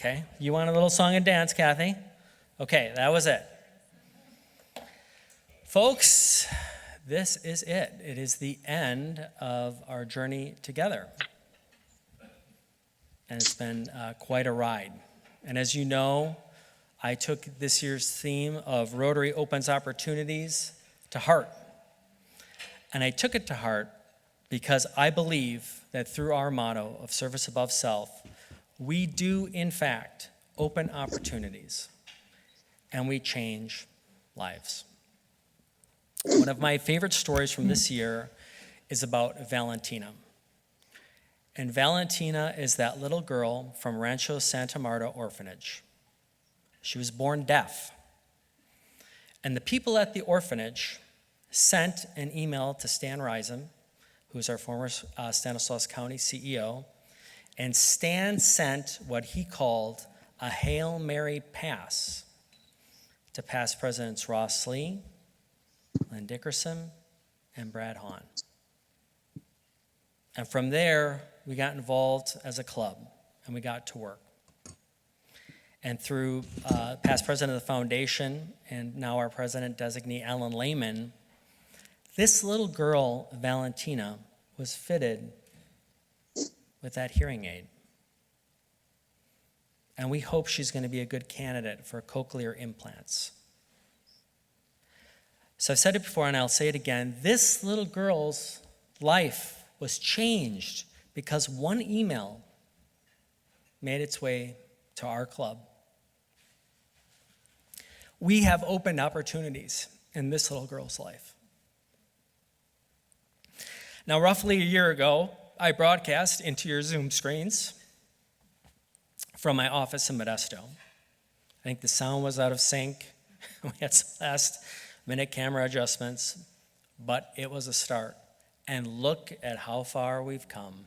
Okay, you want a little song and dance, Kathy? Okay, that was it. Folks, this is it. It is the end of our journey together. And it's been quite a ride. And as you know, I took this year's theme of Rotary Opens Opportunities to heart. And I took it to heart because I believe that through our motto of service above self, we do, in fact, open opportunities, and we change lives. One of my favorite stories from this year is about Valentina. And Valentina is that little girl from Rancho Santa Marta Orphanage. She was born deaf. And the people at the orphanage sent an email to Stan Risen, who is our former Stanislaus County CEO, and Stan sent what he called a Hail Mary pass to past Presidents Ross Lee, Lynn Dickerson, and Brad Hahn. And from there, we got involved as a club, and we got to work. And through past president of the foundation, and now our president-designee, Alan Lehman, this little girl, Valentina, was fitted with that hearing aid. And we hope she's going to be a good candidate for cochlear implants. So I've said it before, and I'll say it again. This little girl's life was changed because one email made its way to our club. We have opened opportunities in this little girl's life. Now, roughly a year ago, I broadcast into your Zoom screens from my office in Modesto. I think the sound was out of sync. We had some last-minute camera adjustments, but it was a start. And look at how far we've come.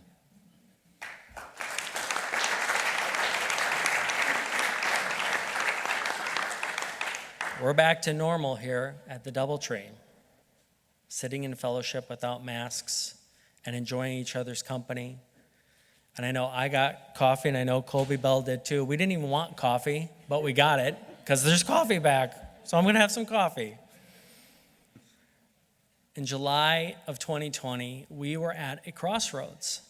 We're back to normal here at the DoubleTree, sitting in fellowship without masks and enjoying each other's company. And I know I got coffee, and I know Colby Bell did too. We didn't even want coffee, but we got it because there's coffee back. So I'm going to have some coffee. In July of 2020, we were at a crossroads.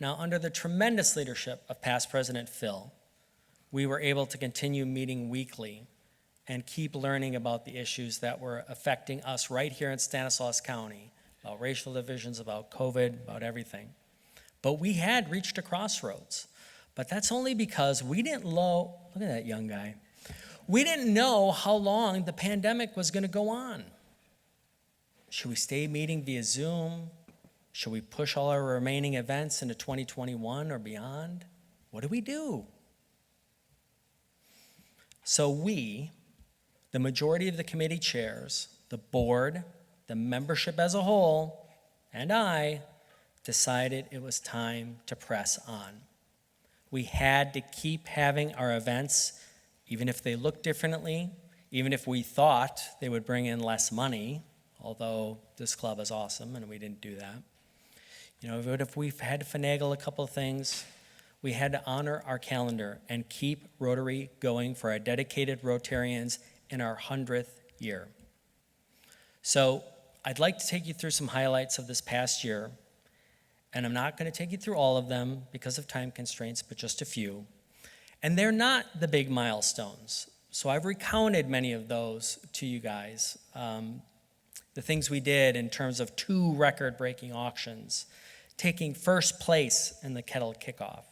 Now, under the tremendous leadership of past President Phil, we were able to continue meeting weekly and keep learning about the issues that were affecting us right here in Stanislaus County, about racial divisions, about COVID, about everything. But we had reached a crossroads. But that's only because we didn't look at that young guy. We didn't know how long the pandemic was going to go on. Should we stay meeting via Zoom? Should we push all our remaining events into 2021 or beyond? What do we do? So we, the majority of the committee chairs, the board, the membership as a whole, and I decided it was time to press on. We had to keep having our events, even if they looked differently, even if we thought they would bring in less money, although this club is awesome and we didn't do that. You know, if we had to finagle a couple of things, we had to honor our calendar and keep Rotary going for our dedicated Rotarians in our 100th year. So I'd like to take you through some highlights of this past year, and I'm not going to take you through all of them because of time constraints, but just a few. And they're not the big milestones. So I've recounted many of those to you guys. The things we did in terms of 2 record-breaking auctions, taking first place in the Kettle Kickoff,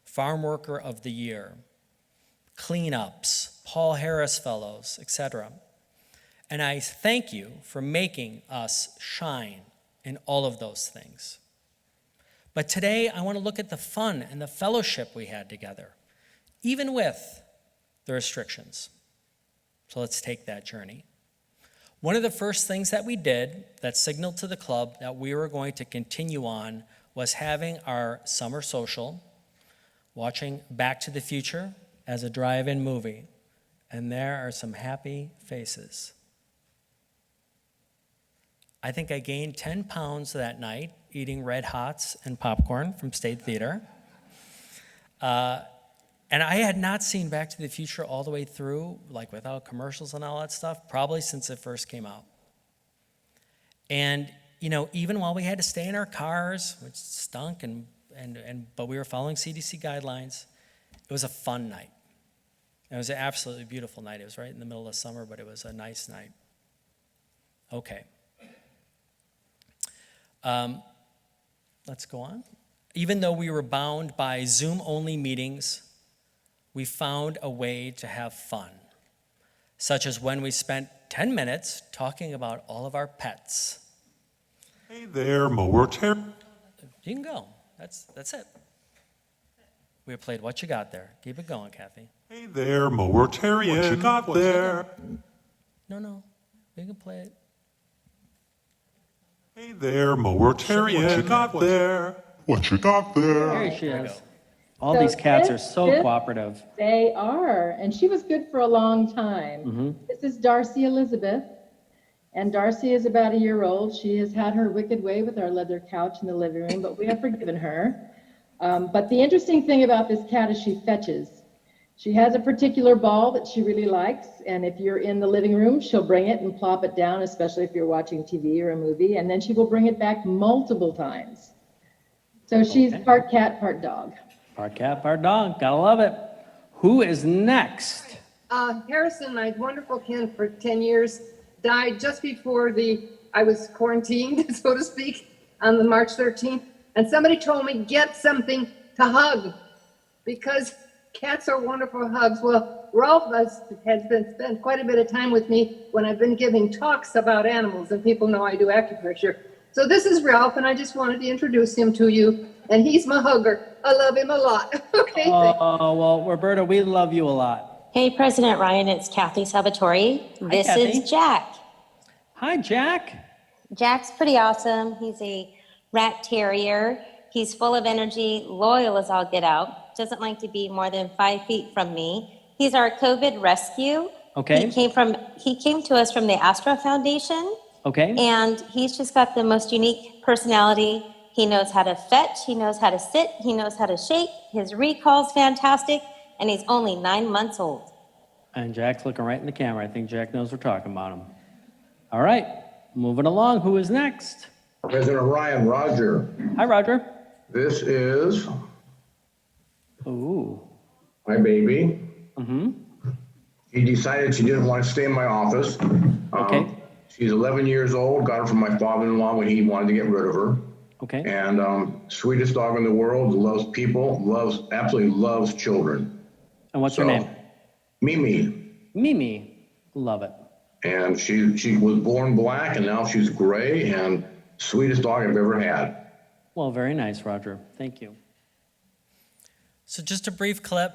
Farm Worker of the Year, cleanups, Paul Harris Fellows, etc. And I thank you for making us shine in all of those things. But today, I want to look at the fun and the fellowship we had together, even with the restrictions. So let's take that journey. One of the first things that we did that signaled to the club that we were going to continue on was having our summer social, watching Back to the Future as a drive-in movie. And there are some happy faces. I think I gained 10 pounds that night eating Red Hots and popcorn from State Theater. And I had not seen Back to the Future all the way through, like without commercials and all that stuff, probably since it first came out. And, even while we had to stay in our cars, which stunk, but we were following CDC guidelines, it was a fun night. It was an absolutely beautiful night. It was right in the middle of summer, but it was a nice night. Okay. Let's go on. Even though we were bound by Zoom-only meetings, we found a way to have fun, such as when we spent 10 minutes talking about all of our pets. Hey there, Rotarian. You can go. That's it. We played What You Got There. Keep it going, Kathy. Hey there, Rotarian. What you got there? No. We can play it. Hey there, Rotarian. What you got there? What you got there? There she There we is. go. All these cats are so cooperative. They are, and she was good for a long time. Mm-hmm. This is Darcy Elizabeth, and Darcy is about a year old. She has had her wicked way with our leather couch in the living room, but we have forgiven her. But the interesting thing about this cat is she fetches. She has a particular ball that she really likes, and if you're in the living room, she'll bring it and plop it down, especially if you're watching TV or a movie, and then she will bring it back multiple times. So she's part cat, part dog. Part cat, part dog. Gotta love it. Who is next? Harrison, my wonderful kin for 10 years, died just before I was quarantined, so to speak, on the March 13th. And somebody told me, get something to hug, because cats are wonderful hugs. Well, Ralph has spent quite a bit of time with me when I've been giving talks about animals, and people know I do acupressure. So this is Ralph, and I just wanted to introduce him to you. And he's my hugger. I love him a lot. Okay. Oh, well, Roberta, we love you a lot. Hey, President Ryan, it's Kathy Salvatore. This Kathy. is Jack. Hi, Jack. Jack's pretty awesome. He's a rat terrier. He's full of energy, loyal as all get out, doesn't like to be more than 5 feet from me. He's our COVID rescue. Okay. He came to us from the Astra Foundation. Okay. And he's just got the most unique personality. He knows how to fetch, he knows how to sit, he knows how to shake. His recall's fantastic, and he's only 9 months old. And Jack's looking right in the camera. I think Jack knows we're talking about him. All right, moving along. Who is next? President Ryan, Roger. Hi, Roger. This is Ooh. my baby. Mm-hmm. She decided she didn't want to stay in my office. Okay. She's 11 years old, got her from my father-in-law when he wanted to get rid of her. Okay. And sweetest dog in the world, loves people, absolutely loves children. And what's her name? Mimi. Mimi. Love it. And she was born black, and now she's gray, and sweetest dog I've ever had. Well, very nice, Roger. Thank you. So just a brief clip,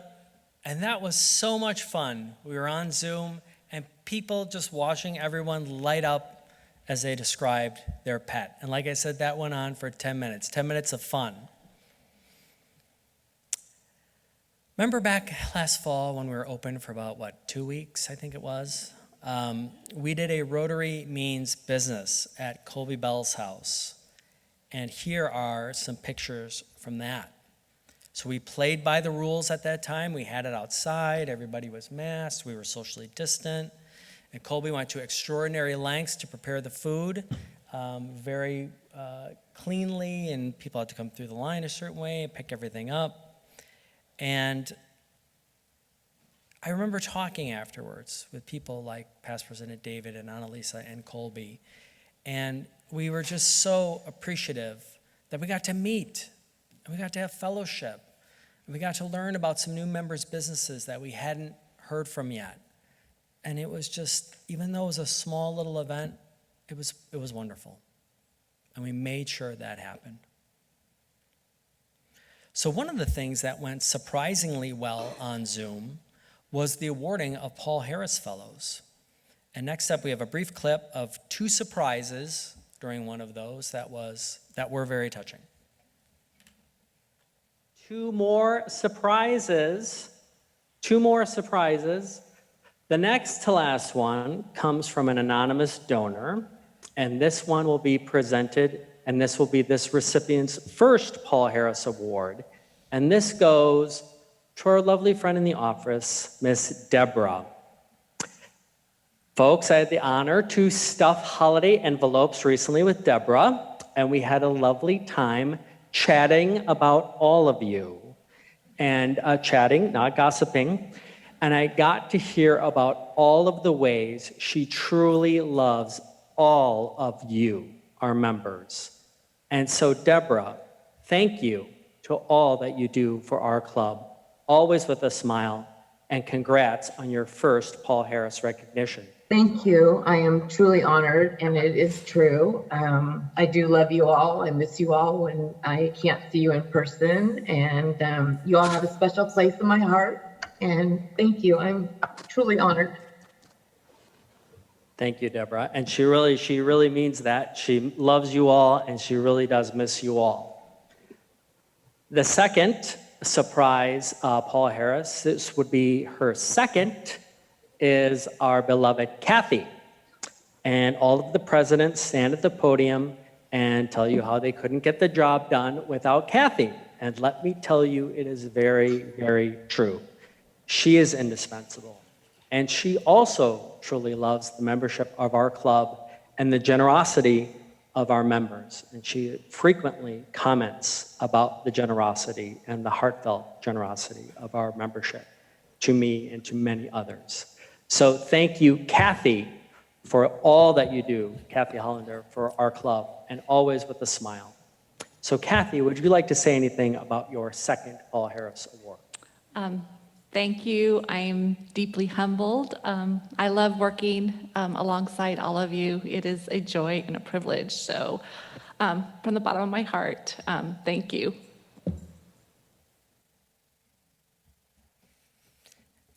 and that was so much fun. We were on Zoom, and people just watching everyone light up as they described their pet. And like I said, that went on for 10 minutes, 10 minutes of fun. Remember back last fall when we were open for about, 2 weeks, I think it was? We did a Rotary Means Business at Colby Bell's house. And here are some pictures from that. So we played by the rules at that time. We had it outside. Everybody was masked. We were socially distant. And Colby went to extraordinary lengths to prepare the food very cleanly, and people had to come through the line a certain way and pick everything up. And I remember talking afterwards with people like past President David and Annalisa and Colby, and we were just so appreciative that we got to meet, and we got to have fellowship, and we got to learn about some new members' businesses that we hadn't heard from yet. And it was just, even though it was a small little event, it was wonderful. And we made sure that happened. So one of the things that went surprisingly well on Zoom was the awarding of Paul Harris Fellows. And next up, we have a brief clip of 2 surprises during one of those that were very touching. 2 more surprises. 2 more surprises. The next to last one comes from an anonymous donor, and this one will be presented, and this will be this recipient's first Paul Harris Award. And this goes to our lovely friend in the office, Miss Deborah. Folks, I had the honor to stuff holiday envelopes recently with Deborah, and we had a lovely time chatting about all of you. And chatting, not gossiping. And I got to hear about all of the ways she truly loves all of you, our members. And so, Deborah, thank you to all that you do for our club, always with a smile, and congrats on your first Paul Harris recognition. Thank you. I am truly honored, and it is true. I do love you all. I miss you all when I can't see you in person, and you all have a special place in my heart, and thank you. I'm truly honored. Thank you, Deborah. And she really means that. She loves you all, and she really does miss you all. The second surprise, Paul Harris, this would be her second, is our beloved Kathy. And all of the presidents stand at the podium and tell you how they couldn't get the job done without Kathy. And let me tell you, it is very, very true. She is indispensable. And she also truly loves the membership of our club and the generosity of our members. And she frequently comments about the generosity and the heartfelt generosity of our membership to me and to many others. So thank you, Kathy, for all that you do, Kathy Hollander, for our club, and always with a smile. So Kathy, would you like to say anything about your second Paul Harris Award? Thank you. I'm deeply humbled. I love working alongside all of you. It is a joy and a privilege. So from the bottom of my heart, thank you.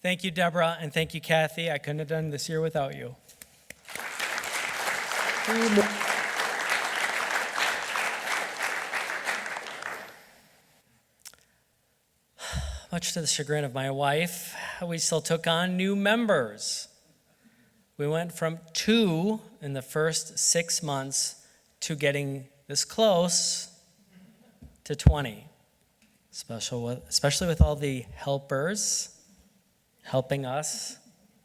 Thank you, Deborah, and thank you, Kathy. I couldn't have done this year without you. Much to the chagrin of my wife, we still took on new members. We went from 2 in the first 6 months to getting this close to 20, especially with all the helpers helping us,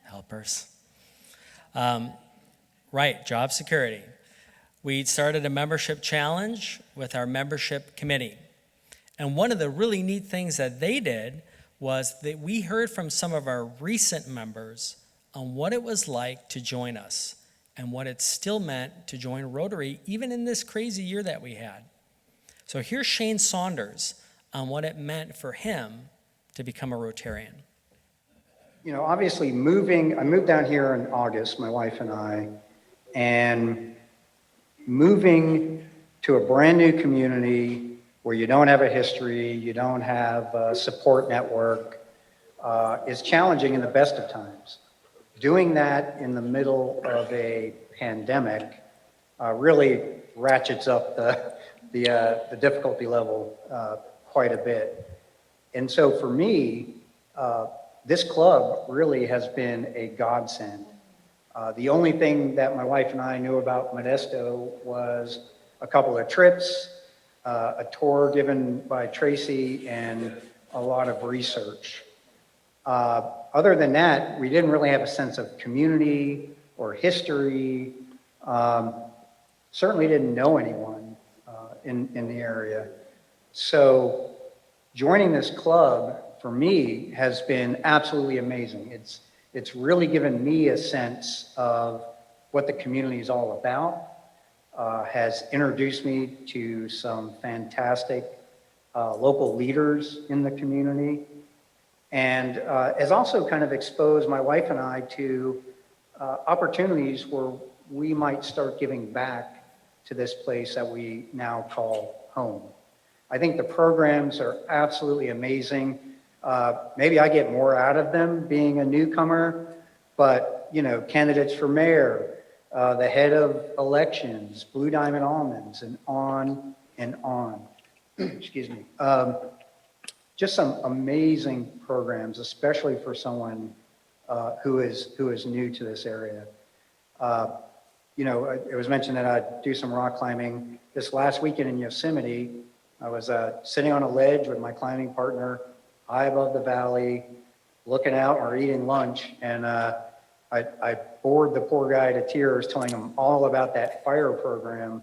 helpers. Right, job security. We started a membership challenge with our membership committee. And one of the really neat things that they did was that we heard from some of our recent members on what it was like to join us and what it still meant to join Rotary, even in this crazy year that we had. So here's Shane Saunders on what it meant for him to become a Rotarian. You know, obviously I moved down here in August, my wife and I, and moving to a brand new community where you don't have a history, you don't have a support network, is challenging in the best of times. Doing that in the middle of a pandemic really ratchets up the difficulty level quite a bit. And so for me, this club really has been a godsend. The only thing that my wife and I knew about Modesto was a couple of trips, a tour given by Tracy, and a lot of research. Other than that, we didn't really have a sense of community or history. Certainly didn't know anyone in the area. So joining this club for me has been absolutely amazing. It's really given me a sense of what the community is all about, has introduced me to some fantastic local leaders in the community, and has also kind of exposed my wife and I to opportunities where we might start giving back to this place that we now call home. I think the programs are absolutely amazing. Maybe I get more out of them being a newcomer, but you know, candidates for mayor, the head of elections, Blue Diamond Almonds, and on and on. Excuse me. Just some amazing programs, especially for someone who is new to this area. You know, it was mentioned that I do some rock climbing. This last weekend in Yosemite, I was sitting on a ledge with my climbing partner, high above the valley, looking out or eating lunch. And I bored the poor guy to tears, telling him all about that fire program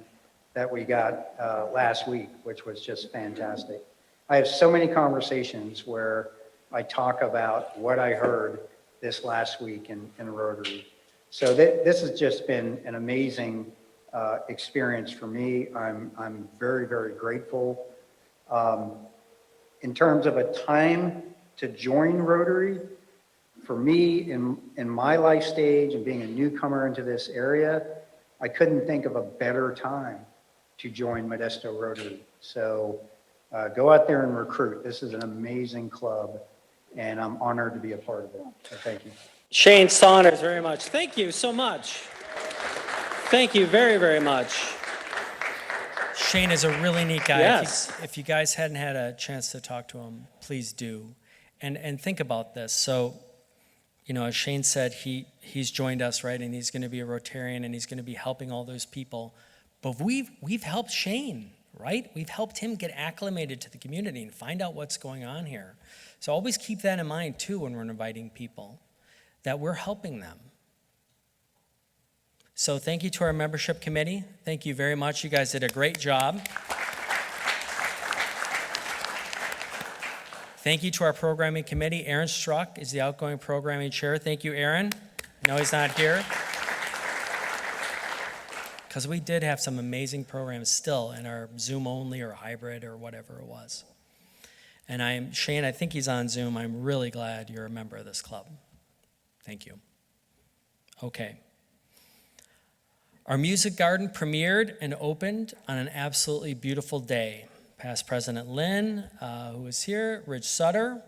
that we got last week, which was just fantastic. I have so many conversations where I talk about what I heard this last week in Rotary. So this has just been an amazing experience for me. I'm very, very grateful. In terms of a time to join Rotary, for me, in my life stage and being a newcomer into this area, I couldn't think of a better time to join Modesto Rotary. So go out there and recruit. This is an amazing club, and I'm honored to be a part of it. So thank you. Shane Saunders, very much. Thank you so much. Thank you very, very much. Shane is a really neat guy. Yes. If you guys hadn't had a chance to talk to him, please do. And think about this. So, you know, as Shane said, he's joined us, right? And he's going to be a Rotarian, and he's going to be helping all those people. But we've helped Shane, right? We've helped him get acclimated to the community and find out what's going on here. So always keep that in mind, too, when we're inviting people, that we're helping them. So thank you to our membership committee. Thank you very much. You guys did a great job. Thank you to our programming committee. Aaron Struck is the outgoing programming chair. Thank you, Aaron. No, he's not here. Because we did have some amazing programs still in our Zoom only or hybrid or whatever it was. And Shane, I think he's on Zoom. I'm really glad you're a member of this club. Thank you. Okay. Our music garden premiered and opened on an absolutely beautiful day. Past President Lynn, who was here, Rich Sutter,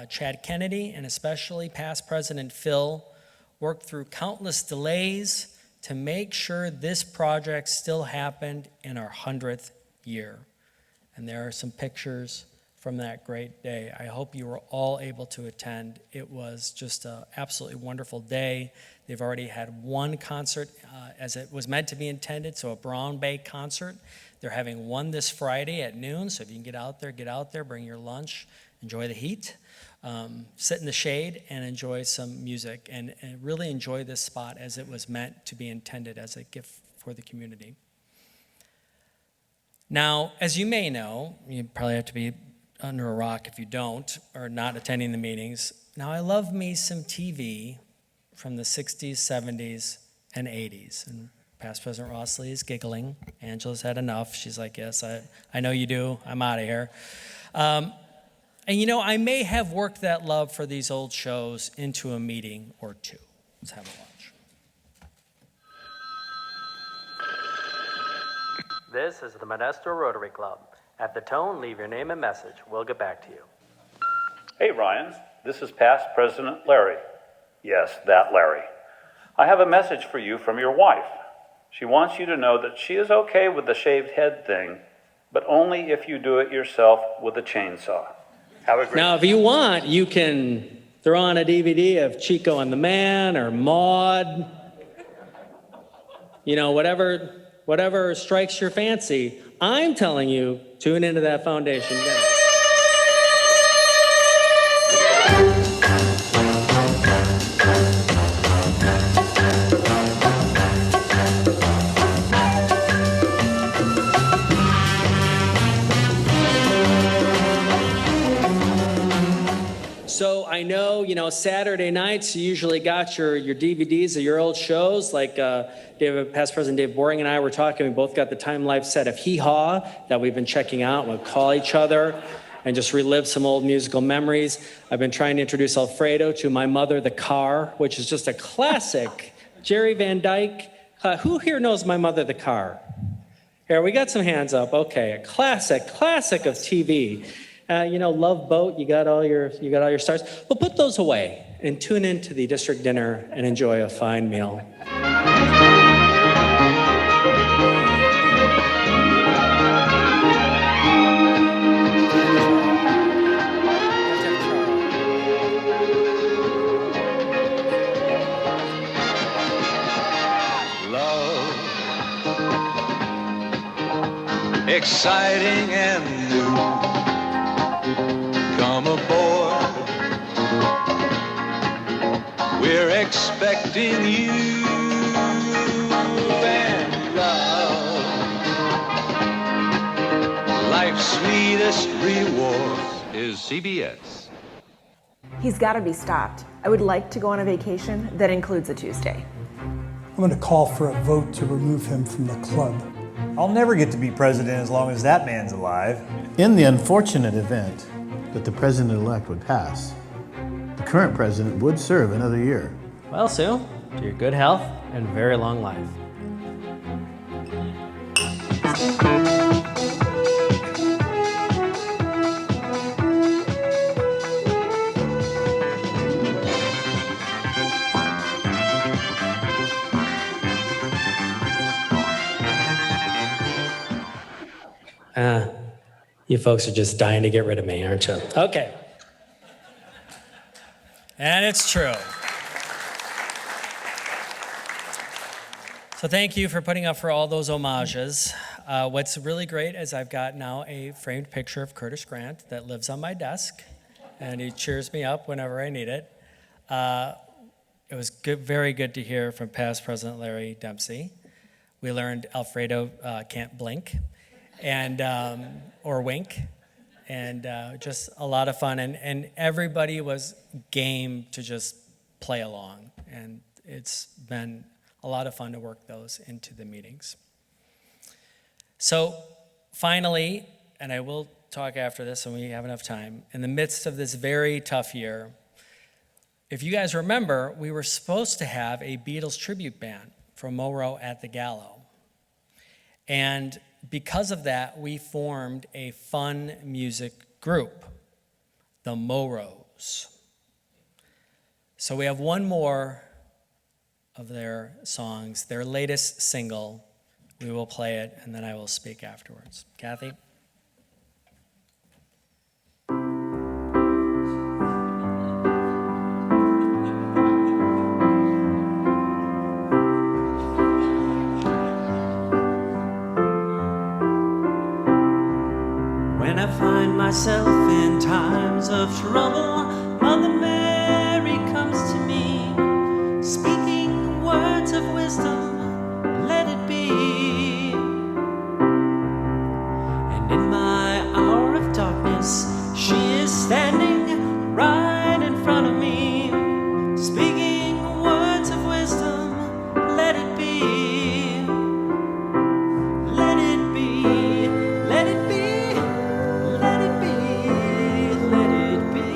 Chad Kennedy, and especially past President Phil worked through countless delays to make sure this project still happened in our 100th year. And there are some pictures from that great day. I hope you were all able to attend. It was just an absolutely wonderful day. They've already had one concert as it was meant to be intended, so a Brown Bay concert. They're having one this Friday at noon, so if you can get out there, bring your lunch, enjoy the heat, sit in the shade and enjoy some music and really enjoy this spot as it was meant to be intended as a gift for the community. Now, as you may know, you probably have to be under a rock if you don't, or not attending the meetings. Now, I love me some TV from the 60s, 70s, and 80s. And past President Rossley is giggling. Angela's had enough. She's like, yes, I know you do. I'm out of here. And you know, I may have worked that love for these old shows into a meeting or two. Let's have a watch. This is the Modesto Rotary Club. At the tone, leave your name and message. We'll get back to you. Hey, Ryan. This is past President Larry. Yes, that Larry. I have a message for you from your wife. She wants you to know that she is okay with the shaved head thing, but only if you do it yourself with a chainsaw. Have a great Now, if you want, you can throw on a DVD of Chico and the Man or Maude. You know, whatever strikes your fancy. I'm telling you, tune into that Foundation Day. So I know, Saturday nights you usually got your DVDs of your old shows, like past President Dave Boring and I were talking. We both got the Time Life set of Hee Haw that we've been checking out. We'll call each other and just relive some old musical memories. I've been trying to introduce Alfredo to My Mother, the Car, which is just a classic. Jerry Van Dyke. Who here knows My Mother, the Car? Here, we got some hands up. Okay, a classic of TV. Love Boat, you got all your stars. Well, put those away and tune in to the district dinner and enjoy a fine meal. Love, exciting and new. Come expecting you and love. Life's sweetest reward is CBS. He's got to be stopped. I would like to go on a vacation that includes a Tuesday. I'm going to call for a vote to remove him from the club. I'll never get to be president as long as that man's alive. In the unfortunate event that the president-elect would pass, the current president would serve another year. Well, Sue, to your good health and very long life. You folks are just dying to get rid of me, aren't you? Okay. And it's true. So thank you for putting up for all those homages. What's really great is I've got now a framed picture of Curtis Grant that lives on my desk, and he cheers me up whenever I need it. It was good, very good to hear from past President Larry Dempsey. We learned Alfredo can't blink, and or wink, and just a lot of fun. And everybody was game to just play along, and it's been a lot of fun to work those into the meetings. So finally, and I will talk after this when we have enough time, in the midst of this very tough year, if you guys remember, we were supposed to have a Beatles tribute band from Monroe at the Gallo. And because of that, we formed a fun music group, the Moros. So we have one more of their songs, their latest single. We will play it, and then I will speak afterwards. Kathy? When I find myself in times of trouble, Mother Mary comes to me, speaking words of wisdom, let it be. And in my hour of darkness, she is standing right in front of me, speaking words of wisdom, let it be. Let it be, let it be. Let it be, let it be.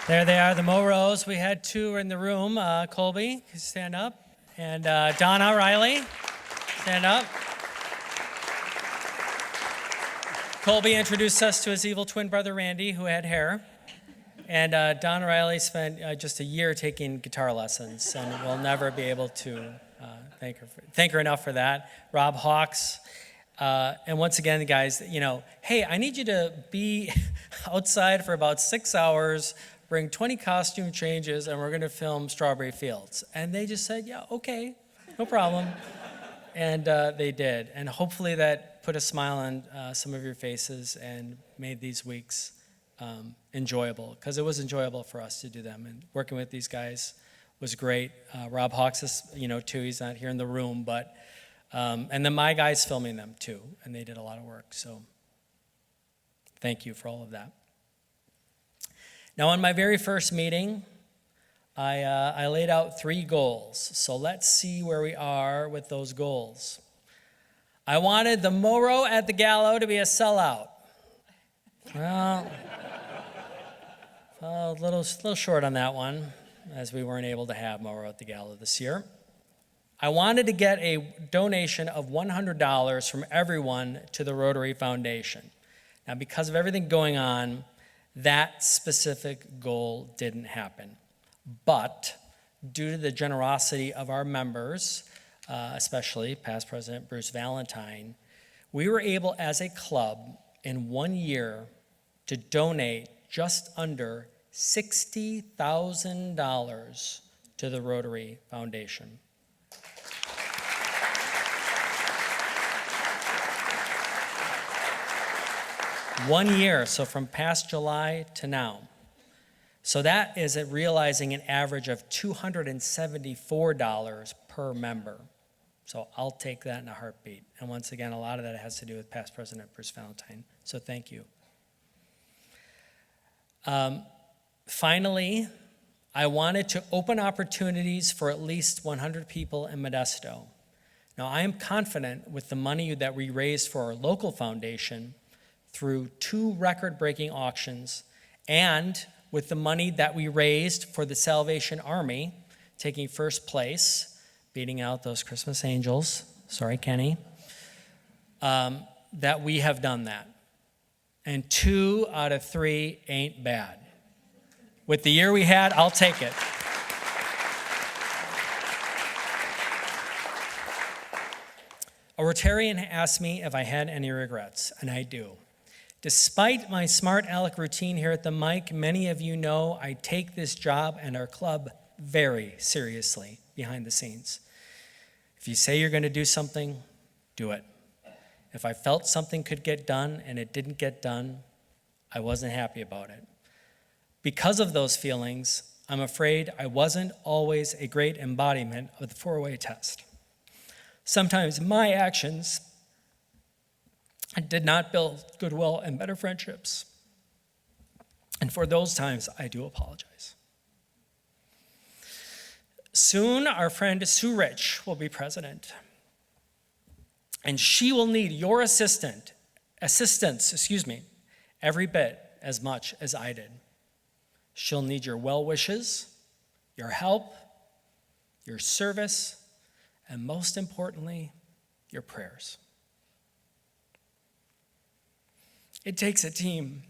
There they are, the Moros. We had two in the room. Colby, stand up. And Donna Riley, stand up. Colby introduced us to his evil twin brother, Randy, who had hair. And Donna Riley spent just a year taking guitar lessons, and we'll never be able to thank her enough for that. Rob Hawks. And once again, guys, hey, I need you to be outside for about 6 hours, bring 20 costume changes, and we're going to film Strawberry Fields. And they just said, yeah, okay, no problem. And they did. And hopefully that put a smile on some of your faces and made these weeks enjoyable, because it was enjoyable for us to do them. And working with these guys was great. Rob Hawks is, too. He's not here in the room, but and then my guys filming them too, and they did a lot of work. So thank you for all of that. Now, on my very first meeting, I laid out 3 goals. So let's see where we are with those goals. I wanted the Moro at the Gallo to be a sellout. Well, a little short on that one, as we weren't able to have Moro at the Gallo this year. I wanted to get a donation of $100 from everyone to the Rotary Foundation. Now, because of everything going on, that specific goal didn't happen. But due to the generosity of our members, especially past President Bruce Valentine, we were able as a club in 1 year to donate just under $60,000 to the Rotary Foundation. One year, so from past July to now. So that is realizing an average of $274 per member. So I'll take that in a heartbeat. And once again, a lot of that has to do with past President Bruce Valentine. So thank you. Finally, I wanted to open opportunities for at least 100 people in Modesto. Now, I am confident with the money that we raised for our local foundation through 2 record-breaking auctions, and with the money that we raised for the Salvation Army, taking first place, beating out those Christmas Angels, sorry, Kenny, that we have done that. And 2 out of 3 ain't bad. With the year we had, I'll take it. A Rotarian asked me if I had any regrets, and I do. Despite my smart aleck routine here at the mic, many of you know I take this job and our club very seriously behind the scenes. If you say you're going to do something, do it. If I felt something could get done and it didn't get done, I wasn't happy about it. Because of those feelings, I'm afraid I wasn't always a great embodiment of the 4-way test. Sometimes my actions did not build goodwill and better friendships. And for those times, I do apologize. Soon, our friend Sue Rich will be president. And she will need your assistance, every bit as much as I did. She'll need your well wishes, your help, your service, and most importantly, your prayers. It takes a team.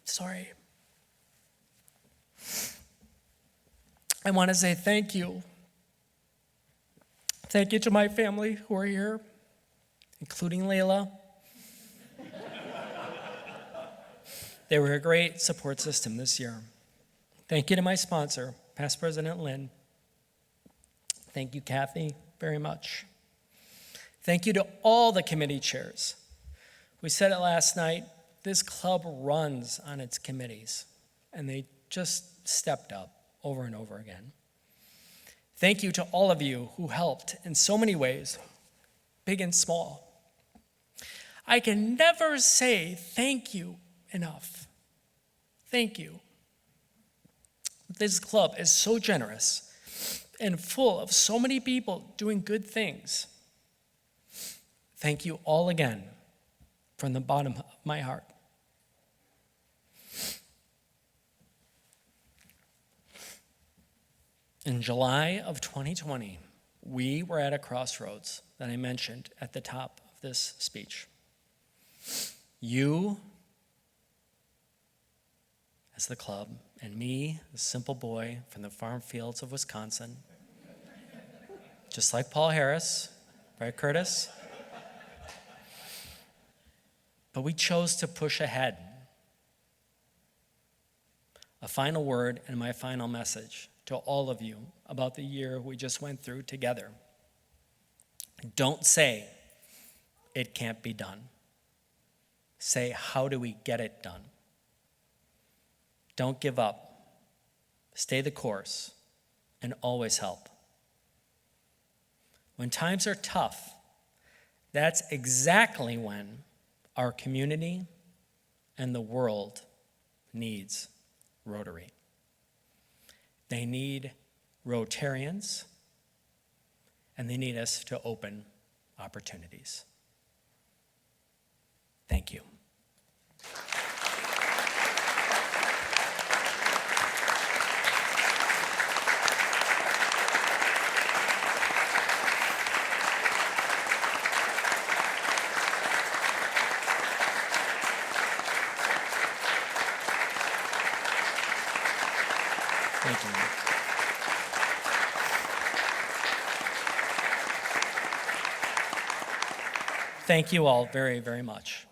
Sorry. I want to say thank you. Thank you to my family who are here, including Layla. They were a great support system this year. Thank you to my sponsor, past President Lynn. Thank you, Kathy, very much. Thank you to all the committee chairs. We said it last night, this club runs on its committees, and they just stepped up over and over again. Thank you to all of you who helped in so many ways, big and small. I can never say thank you enough. Thank you. This club is so generous and full of so many people doing good things. Thank you all again from the bottom of my heart. In July of 2020, we were at a crossroads that I mentioned at the top of this speech. You, as the club, and me, the simple boy from the farm fields of Wisconsin, just like Paul Harris, right, Curtis? But we chose to push ahead. A final word and my final message to all of you about the year we just went through together. Don't say, it can't be done. Say, how do we get it done? Don't give up. Stay the course and always help. When times are tough, that's exactly when our community and the world needs Rotary. They need Rotarians, and they need us to open opportunities. Thank you. Thank you. Thank you all very, very much.